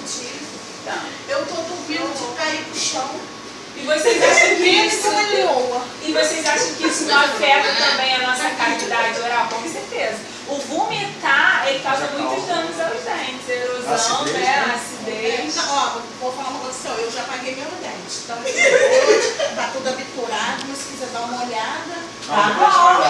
dia. Então. Eu tô dormindo de cair pro chão. E vocês acham que isso... uma leoa. E vocês acham que isso não afeta também a nossa cavidade oral? Com certeza. O vomitar, ele causa muitos danos aos dentes. Erosão, Acidez, né? Acidez. Ó, vou falar uma coisa assim, eu já paguei meu dente. Então, hoje tá tudo habituado, mas se quiser dar uma olhada, tá bom.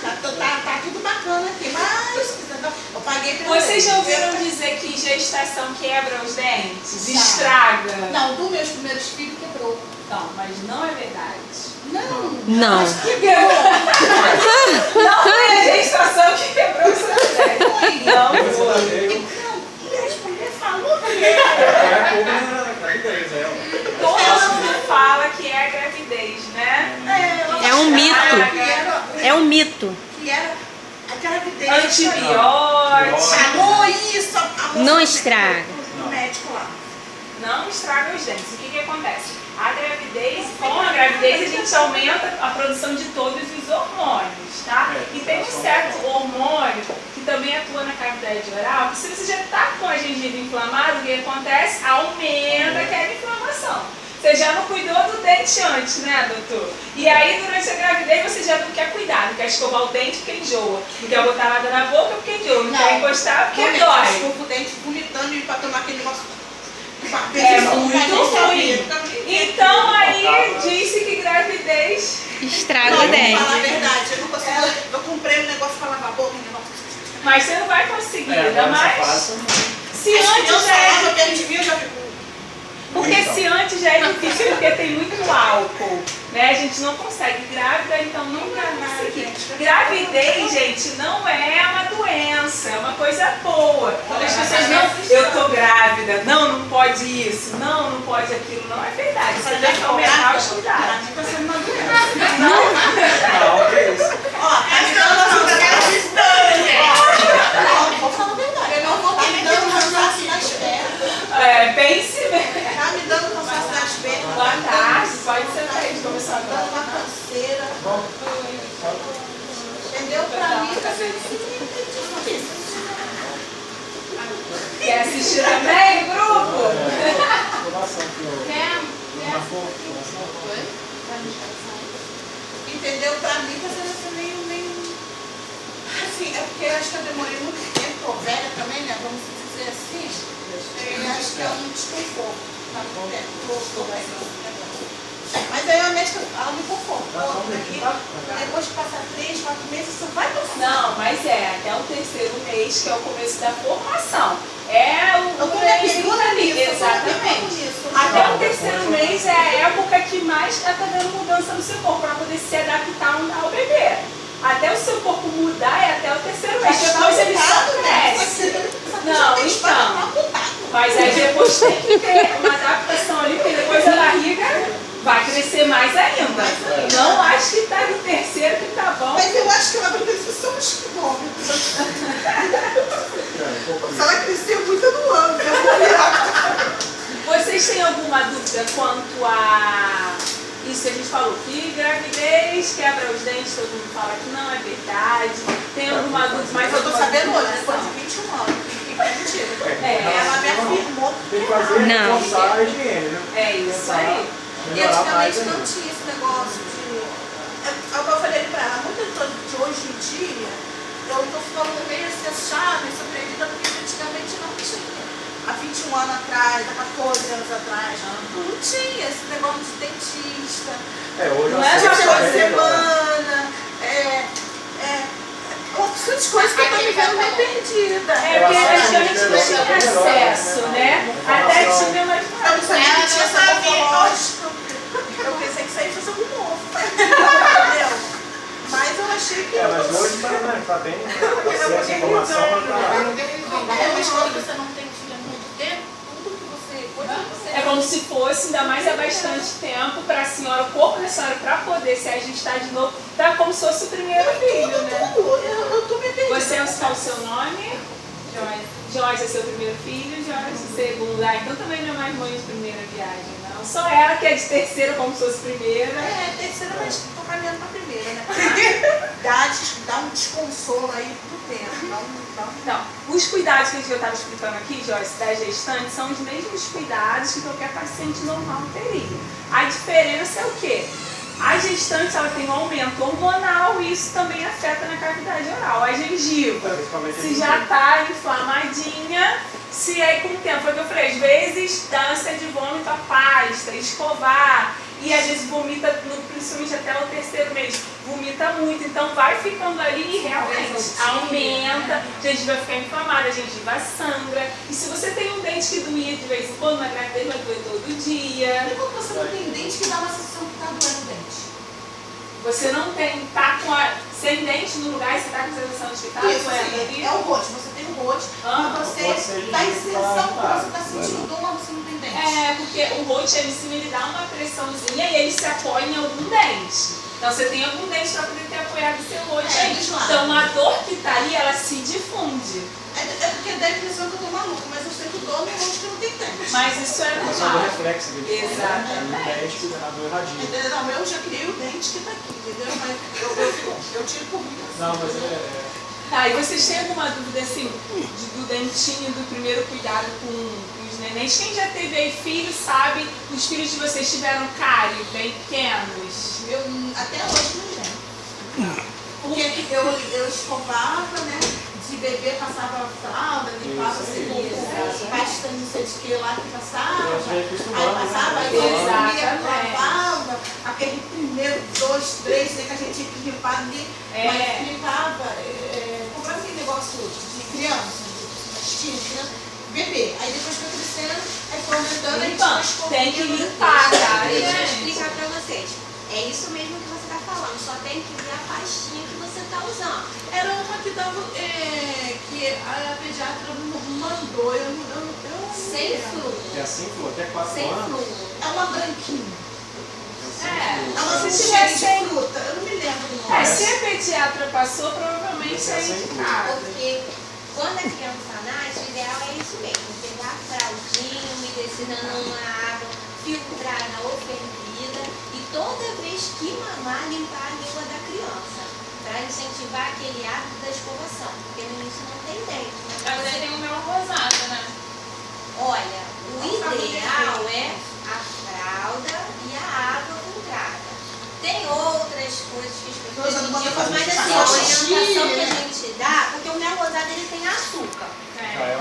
Tá tudo bacana aqui, mas se quiser dar... Eu paguei pelo Vocês já dente. ouviram dizer que gestação quebra os dentes? Estraga? Não, dos meus primeiros filhos quebrou. Não, mas não é verdade. Não. Mas quebrou. Não foi a gestação que quebrou os seus dentes. Não foi. E as mulheres falou que era. Todo mundo fala que é gravidez, né? É um mito. Que É um mito. era a gravidez. Antibiótico. Amor, isso. A moça Não foi estraga. pro médico lá. Não estraga os dentes. O que acontece? A gravidez, com a gravidez, a gente aumenta a produção de todos os hormônios, tá? E tem um certo hormônio que também atua na cavidade oral, que se você já está com a gengiva inflamada, o que acontece? Aumenta aquela inflamação. Você já não cuidou do dente antes, né, doutor? E aí, durante a gravidez, você já não quer cuidar, não quer escovar o dente porque enjoa, não quer botar nada na boca porque enjoa, não quer encostar porque dói. Escova o dente vomitando e pra tomar aquele negócio. É muito ruim. Então aí disse que gravidez Estraga o Vou falar a dente. verdade, eu não consigo. Eu comprei um negócio pra lavar a boca, um negócio. Mas você não vai conseguir, ainda mais se As antes crianças já é. falavam que a gente viu, já ficou. Porque se antes já é difícil porque tem muito álcool, né? A gente não consegue. Grávida, então nunca vai conseguir. Gravidez, gente, não é uma doença, é uma coisa boa. Quando as pessoas não, eu tô grávida, não pode isso, não pode aquilo, não é verdade. Você tem que aumentar os cuidados. Tá sendo uma doença. Ó, tá me dando vou falar a verdade. Eu não vou tá me dando cansaço nas pernas. Pense bem. Tá me dando cansaço nas pernas. Boa tarde, pode ser pra gente começar Tá agora. dando uma canseira. Entendeu? Pra mim tá sendo Quer assistir também, grupo? Entendeu? Pra mim tá sendo assim meio... Assim, é porque eu acho que eu demorei muito tempo, tô velha também, né? Vamos dizer assim. E acho que é um desconforto. Tá bom? Tô velha. Mas aí a médica, ela me confortou. Depois que passar 3, 4 meses, você vai passar. Não, mas é até o terceiro mês, que é o começo da formação. É o Eu tô me mês apegando ali, nisso, exatamente. Até o terceiro mês é a época que mais está dando mudança no seu corpo, para poder se adaptar ao bebê. Até o seu corpo mudar é até o terceiro mês. Depois ele só cresce. Não, então. Mas aí depois tem que ter uma adaptação ali, porque depois a barriga vai crescer mais ainda. Não acho que tá no terceiro que tá bom. Mas eu acho que ela vai crescer só uns quilômetros. Se ela crescer muito, eu não ando. Vocês têm alguma dúvida quanto a isso que a gente falou? Que gravidez quebra os dentes, todo mundo fala que não é verdade. Tem alguma dúvida? Mas eu tô sabendo hoje, depois de 21 anos. Que é mentira. Ela me afirmou Tem que fazer Não. reforçar a higiene, né? É isso aí. E antigamente não tinha esse negócio de... É o que eu falei pra ela, muitas coisas de hoje em dia, eu tô ficando meio assim, chata e surpreendida, porque antigamente não tinha. Há 21 anos atrás, há 14 anos atrás, não tinha esse negócio de dentista. Hoje Não é Uma só por semana, outras coisas que eu tô me vendo meio perdida. É porque antigamente não tinha acesso, né? Até tinha, mas Eu não sabia que tinha essa morfológica. Eu pensei que isso aí fosse algum novo. Entendeu? Mas eu achei que... mas hoje tá bem acesso à informação. Mas quando você não tem filho há muito tempo, tudo que você... é como se fosse, ainda mais há bastante tempo, para a senhora, o corpo da senhora, para poder se ajustar de novo, tá como se fosse o primeiro filho, né? Eu tô me perdendo. Você é o seu nome? Joyce é seu primeiro filho, Joyce o segundo. Ah, então também não é mais mãe de primeira viagem, não. Só ela que é de terceira, como se fosse primeira. Terceira, mas tô caminhando pra primeira, né? dá um desconsolo aí pro tempo. Então, os cuidados que eu estava explicando aqui, Joyce, da gestante, são os mesmos cuidados que qualquer paciente normal teria. A diferença é o quê? A gestante ela tem um aumento hormonal e isso também afeta na cavidade oral. A gengiva, se já está inflamadinha, se aí com o tempo, foi o que eu falei, às vezes dá ânsia de vômito a pasta, escovar, e às vezes vomita, principalmente até o 3º mês, vomita muito, então vai ficando ali e realmente aumenta, a gengiva fica inflamada, a gengiva sangra, e se você tem um dente que doía de vez em quando, na gravidez vai doer todo dia. E quando você não tem dente, que dá uma sensação que está doendo o dente? Você não tem, tá sem dente no lugar e você tá com sensação de que tá Isso, doendo ali? é o rote, você tem o rote, mas você dá inserção, você está sentindo dor, mas você não tem dente. É, porque o rote em cima ele dá uma pressãozinha e ele se apoia em algum dente. Então você tem algum dente para poder ter apoiado o seu rote aí. Então a dor que tá ali, ela se difunde. É porque dá a impressão que eu tô maluca, mas eu sei que o dor no rote que não tem dente. Mas isso é É só do normal. reflexo que a gente fala, né? Exatamente. Um dente que dá dor erradinho. Entendeu? Não, eu já criei o dente que tá aqui, entendeu? Mas eu tiro por mim. Não, mas Tá, e vocês têm alguma dúvida assim, do dentinho, do primeiro cuidado com os nenéns? Quem já teve aí filho sabe, os filhos de vocês tiveram cárie bem pequenos? Eu até hoje não lembro. Porque eu escovava, né? De bebê passava fralda, limpava assim, pasta não sei de que lá que passava. Aí passava, aí eu comia, lavava, aquele primeiro 2, 3, sei que a gente tinha que limpar ali, mas limpava, comprava aquele negócio de criança, de bebê. Aí depois foi crescendo, aí foi aumentando, aí tinha escovinha. Tem que limpar, tá? Deixa eu explicar pra vocês. É isso mesmo que você está falando, só tem que ver a pastinha que você está usando. Era uma que dava, que a pediatra mandou, eu Sem fluo. é assim, Flor, até 4 Sem anos. fluo. É uma branquinha. É, Ela se cheia tiver de sem... fruta, eu não me lembro do nome. se a pediatra passou, provavelmente é indicado. Porque quando a criança nasce, o ideal é isso mesmo. Pegar a fraldinha, umedecida numa água filtrada ou fervida e toda vez que mamar, limpar a língua da criança. Para incentivar aquele hábito da escovação. Porque no início não tem dente. Mas você tem o meu rosado, né? Olha, o ideal é a fralda e a água filtrada. Tem outras coisas que as pessoas indicam, mas assim, a orientação que a gente dá, porque o mel rosado ele tem açúcar. Já é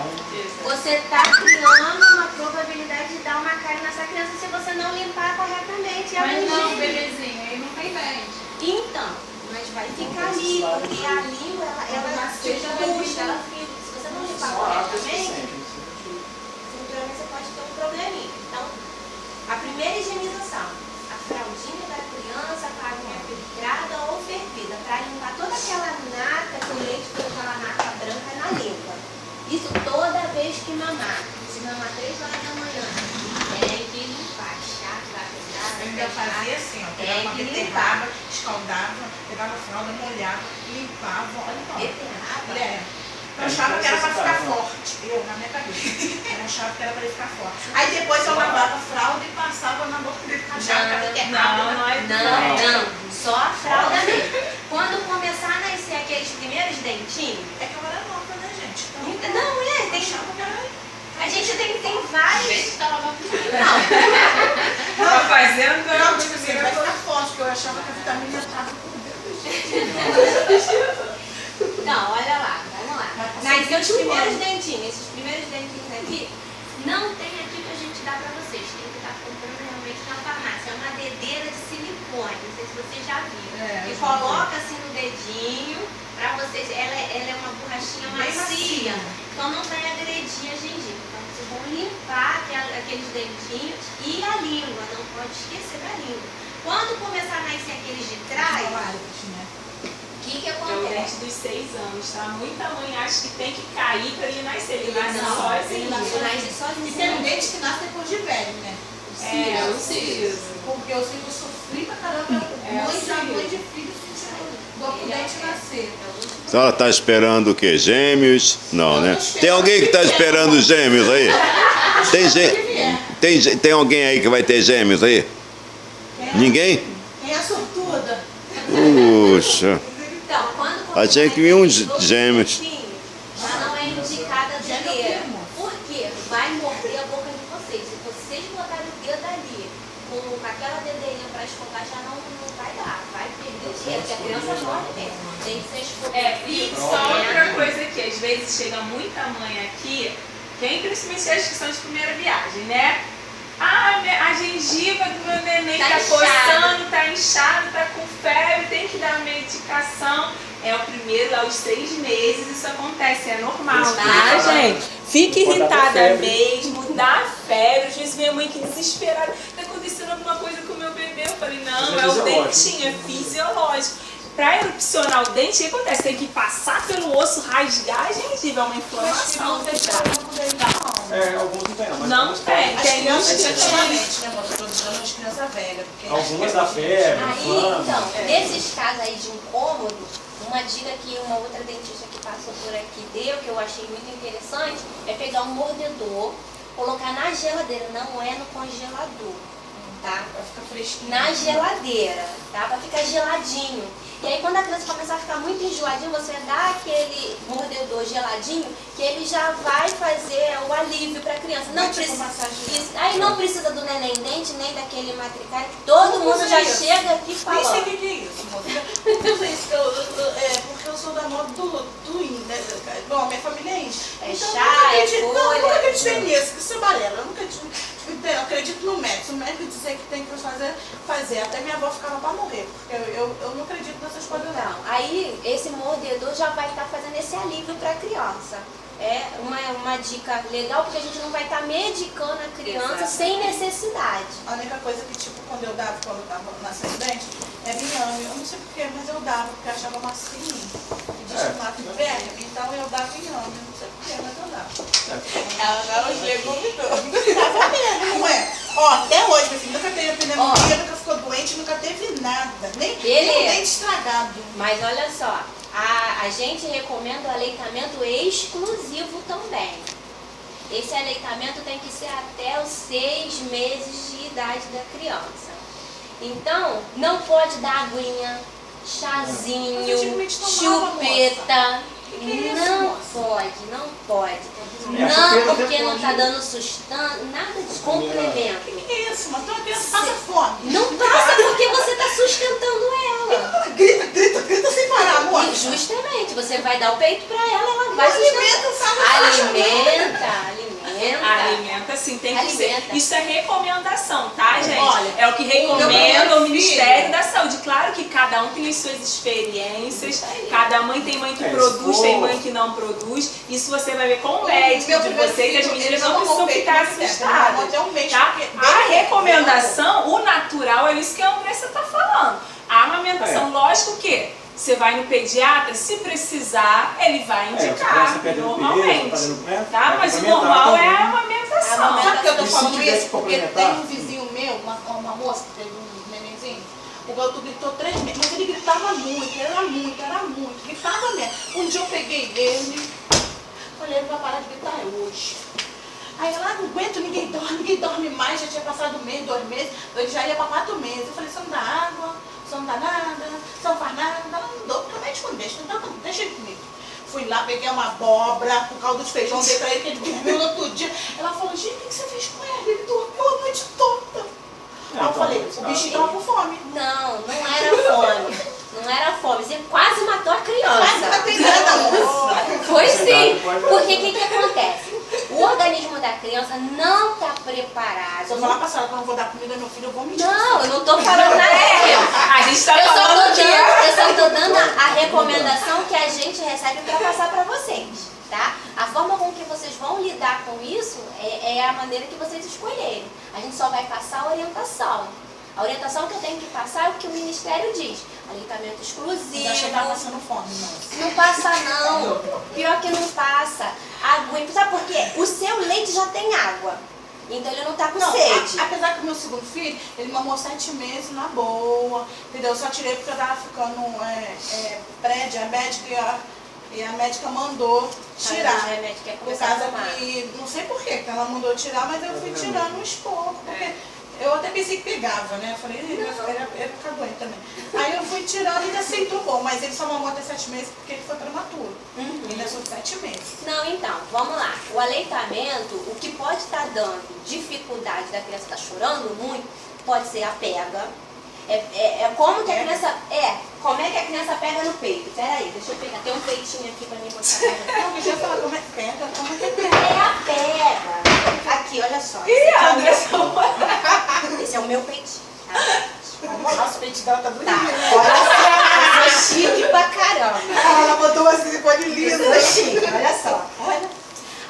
Você está criando uma probabilidade de dar uma cárie nessa criança se você não limpar corretamente. Mas não, bebezinho, aí não tem dente. Então, mas vai ficar ali, porque a língua, ela puxa, ela fica. Se você não limpar corretamente, futuramente você pode ter um probleminha. Então, a primeira higienização, a fraldinha da criança com a água filtrada ou fervida, para limpar toda aquela nata, que o leite com aquela nata branca na língua. Isso toda vez que mamar. Se mamar 3 horas da manhã, tem que limpar. Eu ainda fazia assim, ó, pegava uma beterraba, escaldava, pegava a fralda, molhava, limpava, olha só. Beterraba? Eu achava que era para ficar forte, na minha cabeça. Eu achava que era para ele ficar forte. Aí depois eu lavava a fralda e passava na boca dele, achava que era beterraba. Não, só a fralda mesmo. Quando começar a nascer aqueles primeiros dentinhos, É que eu era nova, né, gente? Então, não, tem. achava que era... A gente tem vários. Tá fazendo? Não, tipo assim, vai ficar forte, porque eu achava que a vitamina estava por dentro. Não, olha lá, vamos lá. Nasceu os primeiros dentinhos. Esses primeiros dentinhos aqui, não tem aqui que a gente dá pra vocês. Tem que estar comprando realmente na farmácia. É uma dedeira de silicone, não sei se vocês já viram. Que coloca assim no dedinho, pra vocês, ela é uma borrachinha macia. Então não vai agredir a gengiva. Então vocês vão limpar aqueles dentinhos e a língua, não pode esquecer da língua. Quando começar a nascer aqueles de trás, o que É o acontece? dente dos 6 anos, tá? Muita mãe acha que tem que cair pra ele nascer. Ele nasce Não, sozinho. ele nasce sozinho. E tem um dente que nasce depois de velho, né? É, o siso. Porque eu sempre sofri pra caramba, mãe de filho sentindo dor pro dente nascer. A senhora está esperando o quê? Gêmeos? Não, né? Tem alguém que está esperando gêmeos aí? Tem alguém aí que vai ter gêmeos aí? Ninguém? Quem é sortuda? Puxa. Então, quando Achei que vinha uns gêmeos. já não é indicada a dedeira. Por quê? Vai morder a boca de vocês. Se vocês botarem o dedo ali com aquela dedeirinha para esfocar, já não vai dar. Vai perder o cheiro, porque a criança morde mesmo. Tem que ser esfocado. E só outra coisa aqui, às vezes chega muita mãe aqui, quem principalmente as que são de primeira viagem, né? A gengiva do meu neném tá coçando, tá inchado, tá com febre, tem que dar medicação. É o primeiro, aos 6 meses, isso acontece, é normal, tá, gente? Fique irritada mesmo, dá febre, às vezes vem a mãe que desesperada, tá acontecendo alguma coisa com o meu bebê. Eu falei, não, é o dentinho, é fisiológico. Para erupcionar o dente, o que acontece? Tem que passar pelo osso, rasgar a gengiva, é uma inflamação. Alguns não tem, mas não tem. As crianças antigamente, né, amor? Eu tô dizendo as crianças velhas. Algumas da febre, Aí, então, nesses casos aí de incômodo, uma dica que uma outra dentista que passou por aqui deu, que eu achei muito interessante, é pegar um mordedor, colocar na geladeira, não é no congelador, tá? Pra ficar fresquinho. Na geladeira, tá? Pra ficar geladinho. E aí quando a criança começar a ficar muito enjoadinha, você dá aquele mordedor geladinho, que ele já vai fazer o alívio pra criança. Não precisa. Aí não precisa do neném dente, nem daquele matricário. Todo mundo já chega aqui falando. Nem sei o que é isso, moça. Porque eu sou da moda do índio, né? Bom, minha família é índia. É então, chá, é folha. Não, eu nunca acreditei nisso, que isso é balela. Eu nunca eu acredito no médico. Se o médico disser que tem que fazer. Até minha avó ficava pra morrer, porque eu não acredito nessas coisas não. Então, aí esse mordedor já vai estar fazendo esse alívio para a criança. É uma dica legal, porque a gente não vai estar medicando a criança sem necessidade. A única coisa que, tipo, quando eu tava nascendo dente, é inhame. Eu não sei porquê, mas eu dava, porque eu achava macio. E diz que mata inverno, então eu dava inhame. Não sei porquê, mas eu dava. Ela não chegou Tava vendo, não é? Ó, até hoje, meu filho, nunca teve pneumonia, nunca ficou doente, nunca teve nada. Nem um dente estragado. Mas olha só, a gente recomenda o aleitamento exclusivo também. Esse aleitamento tem que ser até os 6 meses de idade da criança. Então, não pode dar aguinha, chazinho, chupeta. Não pode. Não, porque não está dando sustância, nada de complemento. Que isso, mas tua criança passa fome. Não passa porque você está sustentando ela. Grita sem parar, amor. E justamente, você vai dar o peito para ela vai sustentar. Alimenta sim, tem que ser. Isso é recomendação, tá, gente? Olha, é o que recomenda o Ministério da Saúde. Claro que cada um tem as suas experiências, cada mãe tem mãe que produz, tem mãe que não produz. Isso você vai ver com o médico de vocês, as meninas não precisam ficar assustadas. Tá? A recomendação, o natural, é isso que a Andressa está falando. A amamentação, lógico que você vai no pediatra, se precisar, ele vai indicar, normalmente. Tá? Mas o normal é a amamentação. Sabe por que eu tô falando isso? Porque tem um vizinho meu, uma moça que teve um nenenzinho, o garoto gritou 3 meses, mas ele gritava muito, gritava mesmo. Um dia eu peguei ele, falei, ele vai parar de gritar hoje. Aí ela, não aguento, ninguém dorme mais, já tinha passado 1 mês, 2 meses, ele já ia para 4 meses. Eu falei, você não dá água, você não dá nada, você não faz nada. Ela não dou, porque o médico não deixa, então deixa ele comigo. Fui lá, peguei uma abóbora, com caldo de feijão, dei pra ele, que ele dormiu no outro dia. Ela falou, gente, o que você fez com ele? Ele dormiu a noite toda. Aí eu falei, o bichinho tava com fome. Não era fome. Não era fome, você quase matou a criança. Mas não tem nada, moça. Foi sim, porque o que acontece? O organismo da criança não está preparado. Se eu falar pra senhora que eu não vou dar comida ao meu filho, eu vou mentir. Não, eu não estou falando nada disso. A gente está falando que eu só estou dando a recomendação que a gente recebe para passar para vocês, tá? A forma com que vocês vão lidar com isso é a maneira que vocês escolherem. A gente só vai passar a orientação. A orientação que eu tenho que passar é o que o Ministério diz. Aleitamento exclusivo. Já chegar passando fome, não. Não passa não. Pior que não passa. Aguinha. Sabe por quê? O seu leite já tem água. Então ele não tá com sede. Apesar que o meu segundo filho, ele mamou 7 meses na boa. Entendeu? Eu só tirei porque eu tava ficando pré-diabética e a médica mandou tirar. Por causa que, não sei por que ela mandou tirar, mas eu fui tirando uns poucos. Porque Eu até pensei que pegava, né? Eu falei, ele vai ficar doente também. Aí eu fui tirando e ele aceitou bom, mas ele só mamou até 7 meses porque ele foi prematuro. Ele nasceu de 7 meses. Não, então, vamos lá. O aleitamento, o que pode estar dando dificuldade da criança estar chorando muito, pode ser a pega. Como que a criança... como é que a criança pega no peito? Peraí, deixa eu pegar. Tem um peitinho aqui pra mim mostrar. Não, deixa eu falar como é que pega, como é que pega. É a pega. Aqui, olha só. Esse é o meu peitinho. Tá? Nossa, o peito dela tá bonito. Tá, olha só. Eu sou chique pra caramba. Ela botou uma silicone lisa. Eu sou chique, olha só. Olha.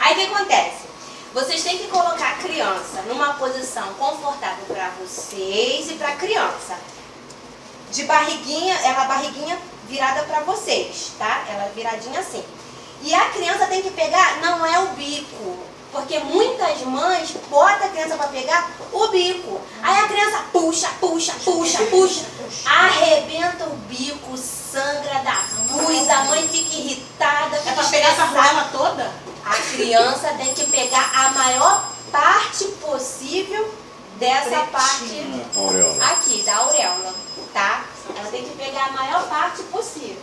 Aí o que acontece? Vocês têm que colocar a criança numa posição confortável para vocês e para a criança. De barriguinha, ela barriguinha virada para vocês, tá? Ela viradinha assim. E a criança tem que pegar, não é o bico, porque muitas mães botam a criança para pegar o bico. Aí a criança puxa, arrebenta o bico, sangra da pus, a mãe fica irritada, fica É pra pegar essa estressada. rama toda? A criança tem que pegar a maior parte possível dessa parte Auréola. aqui, da auréola, tá? Ela tem que pegar a maior parte possível.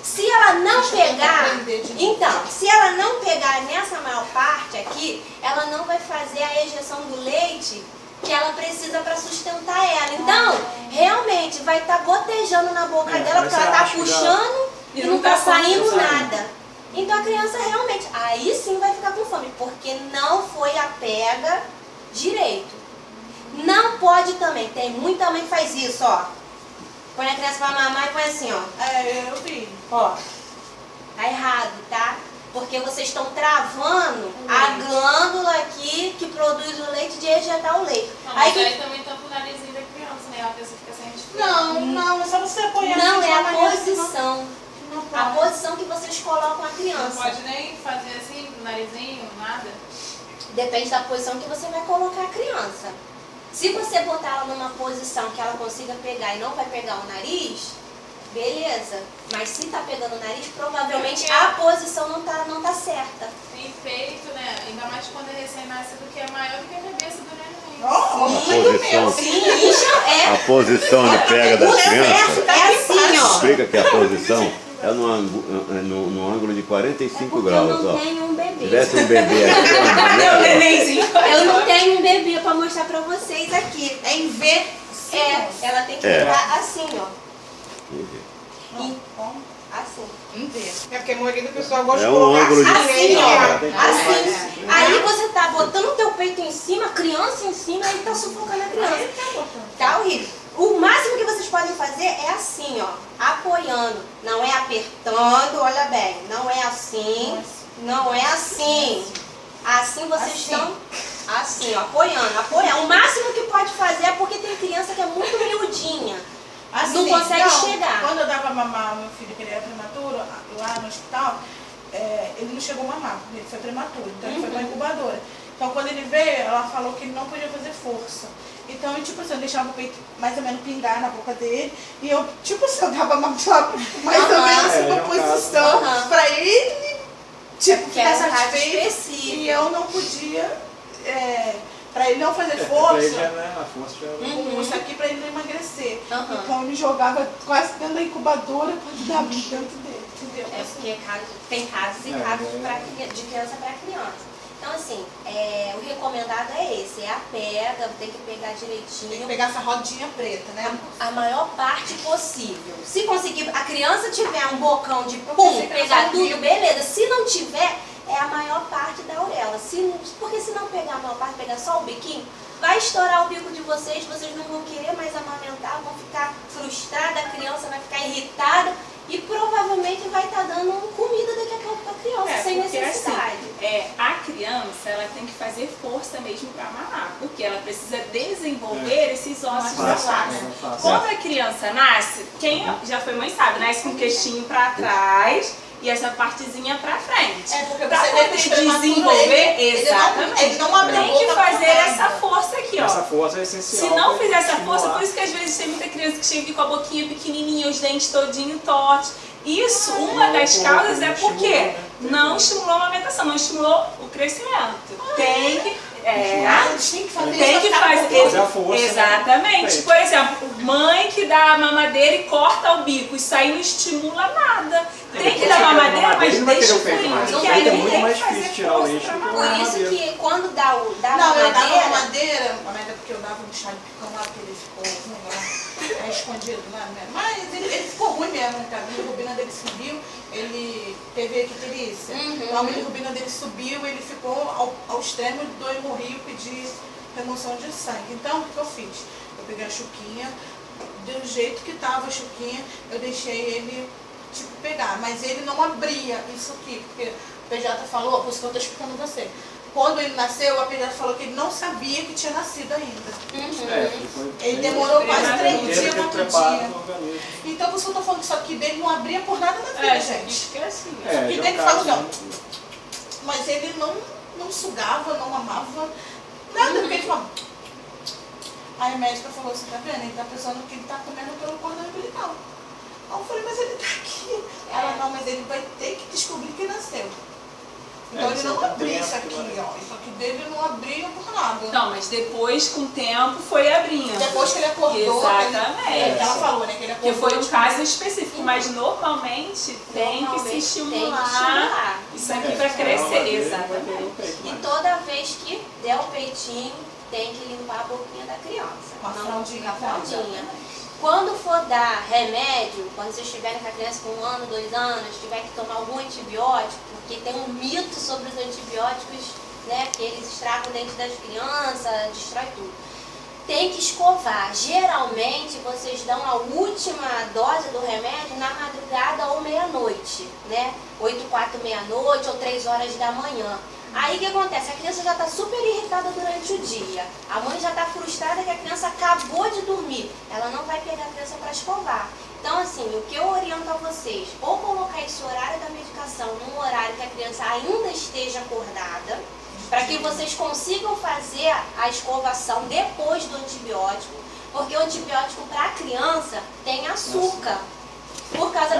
Se ela não pegar, então, se ela não pegar nessa maior parte aqui, ela não vai fazer a ejeção do leite que ela precisa para sustentar ela. Então, realmente vai estar gotejando na boca dela, porque ela tá puxando e não tá saindo nada. Então a criança realmente, aí sim vai ficar com fome, porque não foi a pega direito. Não pode também, tem muita mãe que faz isso, ó. Põe a criança pra mamar e põe assim, ó. Eu vi. Ó, tá errado, tá? Porque vocês estão travando a glândula aqui que produz o leite de ejetar o leite. Não, mas aí também tampa o narizinho da criança, né? A pessoa fica sem respirar. Não, é só você apoiar. Não, assim de é uma a maneira que posição. não A pode. posição que vocês colocam a Não criança. pode nem fazer assim, pro narizinho, nada. Depende da posição que você vai colocar a criança. Se você botar ela numa posição que ela consiga pegar e não vai pegar o nariz, beleza. Mas se tá pegando o nariz, provavelmente a posição não tá certa. Tem peito, né? Ainda mais quando é recém-nascido, que é maior do que a cabeça do neném. A posição de pega das crianças. É assim, ó. Explica que a posição é no ângulo de 45 Porque graus. eu não Ó. tenho um bebê. Tivesse um bebê aqui, ó, Cadê o nenenzinho? Eu não tenho um bebê pra mostrar pra vocês aqui. É em V. Ela tem que É. ficar assim, ó. E, Como? assim. Em V. É porque a maioria do pessoal gosta É de um colocar ângulo de- Assim, ó. É. Assim. Aí você tá botando o teu peito em cima, a criança em cima, e tá sufocando a criança. Tá horrível. O máximo que vocês podem fazer é assim, ó. Apoiando. Não é apertando, olha bem. Não é assim. Não é assim. Assim vocês estão assim, ó, apoiando. O máximo que pode fazer é porque tem criança que é muito miudinha. Assim, Não consegue então, chegar. Quando eu dava mamar ao meu filho, que ele era prematuro, lá no hospital, ele não chegou a mamar, ele foi prematuro, então ele foi pra incubadora. Então quando ele veio, ela falou que ele não podia fazer força. Então, tipo assim, eu deixava o peito mais ou menos pingar na boca dele, e eu, tipo assim, eu dava mais ou menos uma posição pra ele, tipo, Que era ficar um caso satisfeito. específico. E eu não podia, pra ele não fazer Pra ele força. já, né, a força já... Isso aqui pra ele não emagrecer. Aham. Então ele jogava quase dentro da incubadora pra dar dentro dele, entendeu? É porque tem casos e casos de criança para criança. Então, assim, o recomendado é esse, é a pega, tem que pegar Tem que direitinho, pegar essa rodinha preta, né? a maior parte possível. Se conseguir, a criança tiver um bocão de pum, pegar tudo, beleza. Se não tiver, é a maior parte da auréola. Porque se não pegar a maior parte, pegar só o biquinho, vai estourar o bico de vocês não vão querer mais amamentar, vão ficar frustradas, a criança vai ficar irritada e provavelmente vai estar dando comida daqui a pouco para a criança, sem porque necessidade. assim, a criança ela tem que fazer força mesmo para mamar, porque ela precisa desenvolver esses ossos da face. Quando a criança nasce, quem já foi mãe sabe, nasce com o queixinho para trás e essa partezinha para frente. Porque Pra você vê poder que os prematuros, desenvolver, ele exatamente. não abre a Tem que boca fazer pra essa força aqui, ó. Essa força é essencial. Se não pra fizer essa estimular. força, por isso que às vezes tem muita criança que chega aqui com a boquinha pequenininha, os dentes todinho tortos. Isso, uma das causas é porque não estimulou a amamentação, não estimulou o crescimento. Tem que Eles têm que fazer Tem isso que pra ficar fazer. Fazer a força, Exatamente. né? Por exemplo, mãe que dá a mamadeira e corta o bico. Isso aí não estimula nada. Tem que dar mamadeira, mas não vai querer deixa o peito mais. fluir. O Que peito aí é muito tem mais que fazer difícil tirar o força leite pra do que o mamar. Por isso que quando dá Não, eu dava mamadeira, mamadeira, porque eu dava um chá de picão lá, porque ele ficou ruim lá, escondido lá, né? Mas ele ficou ruim mesmo, cara. A bilirrubina dele subiu, ele teve icterícia. Então a bilirrubina dele subiu, ele ficou ao extremo do hemorrio, pedi remoção de sangue. Então, o que eu fiz? Eu peguei a chuquinha, do jeito que tava a chuquinha, eu deixei ele, tipo, pegar. Mas ele não abria isso aqui, porque o pediatra falou, por isso que eu tô explicando você. Quando ele nasceu, a pediatra falou que ele não sabia que tinha nascido ainda. Ele demorou quase 3 dias, 4 dias. Então, por isso que eu tô falando que isso aqui dele não abria por nada na vida, gente. Esquece. Isso aqui dele falou, não. Mas ele não sugava, não amava, nada, porque ele falou. Aí a médica falou assim, tá vendo? Ele tá pensando que ele tá comendo pelo cordão umbilical. Aí eu falei, mas ele tá aqui. Ela, não, mas ele vai ter que descobrir que nasceu. Então ele não abria isso aqui, ó. Isso aqui dele não abria por nada. Não, mas depois, com o tempo, foi abrindo. Depois que ele acordou, Exatamente. ela falou, né? Que ele Que acordou. foi um caso específico, mas normalmente tem que se estimular isso aqui para crescer. Exatamente. E toda vez que der o peitinho, tem que limpar a boquinha da criança. Com a fraldinha. A fraldinha. Quando for dar remédio, quando vocês estiverem com a criança com 1 ano, 2 anos, tiver que tomar algum antibiótico, porque tem um mito sobre os antibióticos, né? Que eles estragam o dente das crianças, destrói tudo. Tem que escovar. Geralmente vocês dão a última dose do remédio na madrugada ou meia-noite, né? 8, 4, meia-noite ou 3 horas da manhã. Aí o que acontece? A criança já está super irritada durante o dia. A mãe já está frustrada que a criança acabou de dormir. Ela não vai pegar a criança para escovar. Então, assim, o que eu oriento a vocês, ou colocar esse horário da medicação num horário que a criança ainda esteja acordada, para que vocês consigam fazer a escovação depois do antibiótico, porque o antibiótico para a criança tem açúcar. Por causa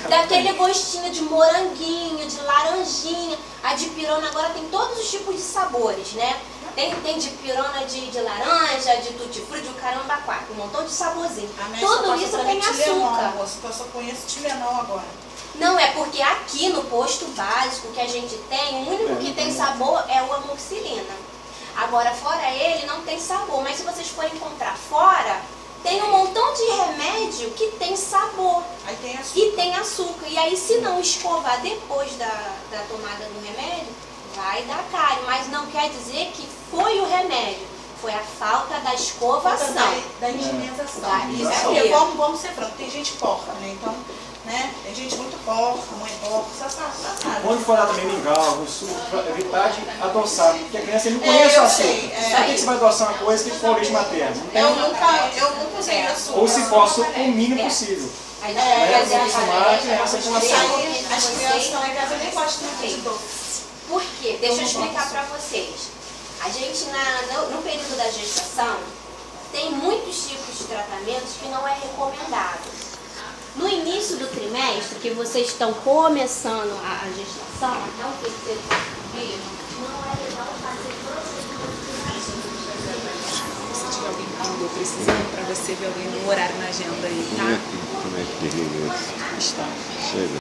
daquele gostinho de moranguinho, de laranjinha. A dipirona agora tem todos os tipos de sabores, né? Tem dipirona de laranja, de tutti-frutti, de caramba, quatro, um montão de saborzinho. Tudo isso tem açúcar. Eu só conheço Tilenol agora. Não, é porque aqui no posto básico que a gente tem, o único que tem sabor é o amoxicilina. Agora, fora ele, não tem sabor. Mas se vocês forem comprar fora, tem um montão de remédio que tem sabor. Aí tem açúcar. E tem açúcar. E aí, se não escovar depois da tomada do remédio, vai dar cárie. Mas não quer dizer que foi o remédio. Foi a falta da escovação. Da higienização. Isso É aí. porque, vamos ser francos, tem gente porca, né? Então, né? Tem gente muito porca, mãe porca, sabe? Quando for lá também mingau, algum suco, evitar de adoçar, porque a criança não conhece o açúcar. Por que você vai adoçar uma coisa que for leite materno? Não tem. Eu nunca usei açúcar. Ou se posso, o mínimo possível. Aí Acostumar a criança com Isso açúcar. aí, as crianças lá em casa nem gostam muito de doce. Por quê? Deixa eu explicar pra vocês. A gente, no período da gestação, tem muitos tipos de tratamentos que não é recomendado. No início do trimestre, que vocês estão começando a gestação, até o terceiro dia, não é legal fazer Se tiver alguém que mandou precisando, para você ver alguém no horário na agenda aí, tá? Como é que desliga isso? Está. Chega.